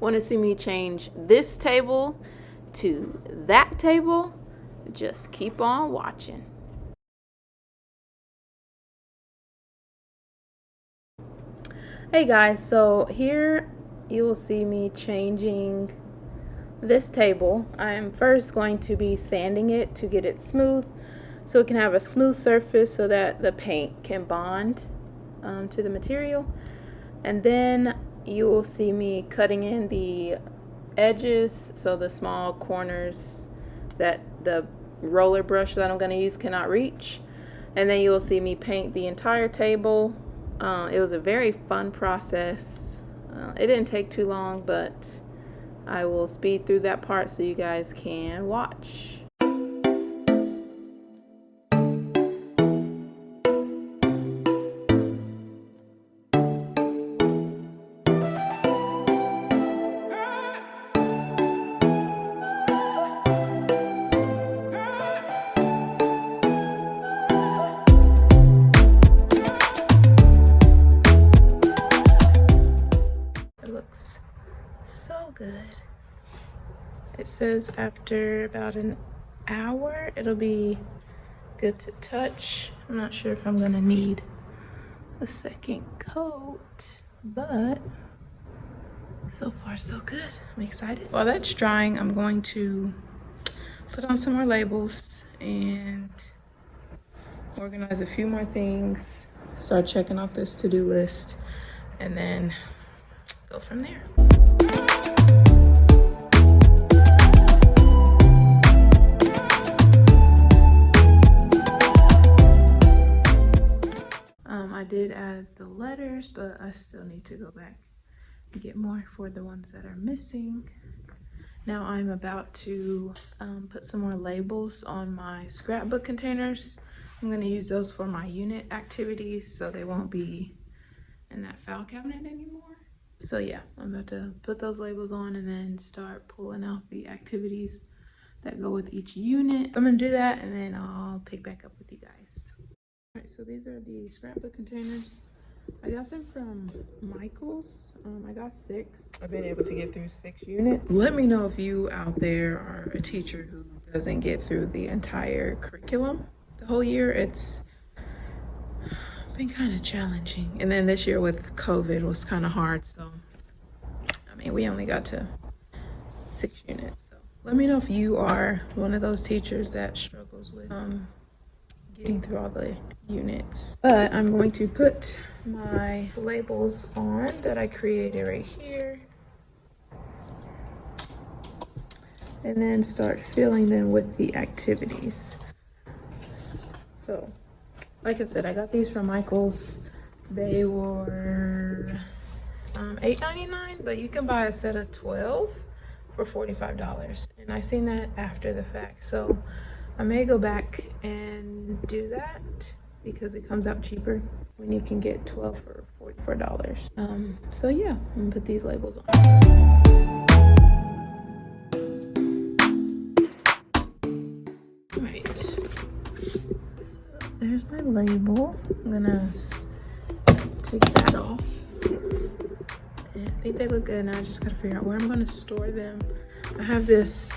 Want to see me change this table to that table? Just keep on watching. Hey guys, so here you will see me changing this table. I'm first going to be sanding it to get it smooth so it can have a smooth surface so that the paint can bond to the material. And then you will see me cutting in the edges, so the small corners that the roller brush that I'm going to use cannot reach. And then you will see me paint the entire table. It was a very fun process. It didn't take too long, but I will speed through that part so you guys can watch. It looks so good. It says after about an hour it'll be good to touch. I'm not sure if I'm gonna need a second coat, but so far so good. I'm excited. While that's drying, I'm going to put on some more labels and organize a few more things, start checking off this to-do list, and then go from there. I did add the letters, but I still need to go back and get more for the ones that are missing. Now I'm about to put some more labels on my scrapbook containers. I'm going to use those for my unit activities so they won't be in that file cabinet anymore. So yeah, I'm about to put those labels on and then start pulling out the activities that go with each unit. I'm going to do that and then I'll pick back up with you guys. All right, so these are the scrapbook containers. I got them from Michael's. I got 6. I've been able to get through 6 units. Let me know if you out there are a teacher who doesn't get through the entire curriculum the whole year. It's been kind of challenging. And then this year with COVID was kind of hard. So, I mean, we only got to 6 units. So let me know if you are one of those teachers that struggles with getting through all the units. But I'm going to put my labels on that I created right here and then start filling them with the activities. So like I said, I got these from Michael's. They were $8.99, but you can buy a set of 12 for $45, and I seen that after the fact, so I may go back and do that because it comes out cheaper when you can get 12 for $44. So yeah, I'm gonna put these labels on. All right, so there's my label. I'm gonna take that off. And I think they look good now. I just gotta figure out where I'm gonna store them. I have this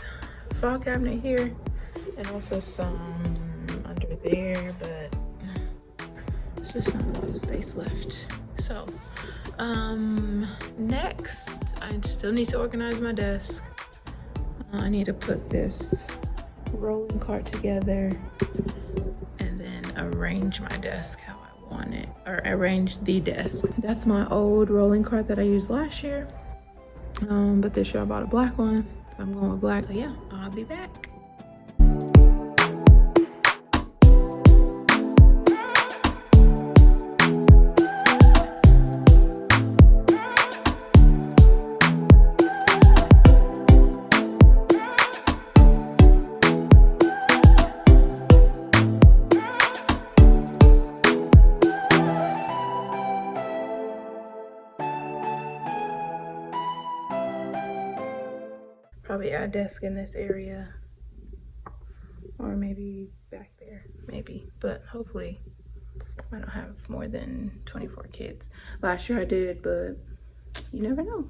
file cabinet here and also some under there, but it's just not a lot of space left. So next I still need to organize my desk. I need to put this rolling cart together and then arrange my desk how I want it, or arrange the desk. That's my old rolling cart that I used last year, but this year I bought a black one, so I'm going with black. So yeah, I'll be back. Probably add a desk in this area, or maybe back there, maybe, but hopefully I don't have more than 24 kids. Last year I did, but you never know.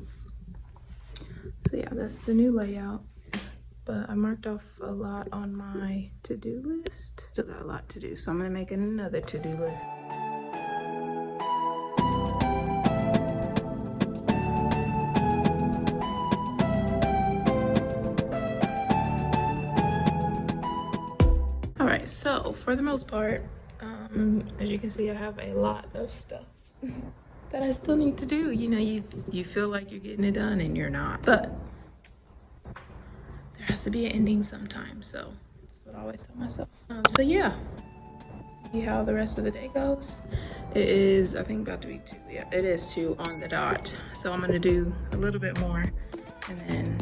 So yeah, that's the new layout. But I marked off a lot on my to-do list. Still got a lot to do, so I'm gonna make another to-do list. All right, so for the most part, as you can see, I have a lot of stuff that I still need to do. You know, you feel like you're getting it done and you're not, but there has to be an ending sometime, so that's what I always tell myself. So yeah, see how the rest of the day goes. It is, I think, about to be 2. Yeah, it is 2 on the dot. So I'm gonna do a little bit more and then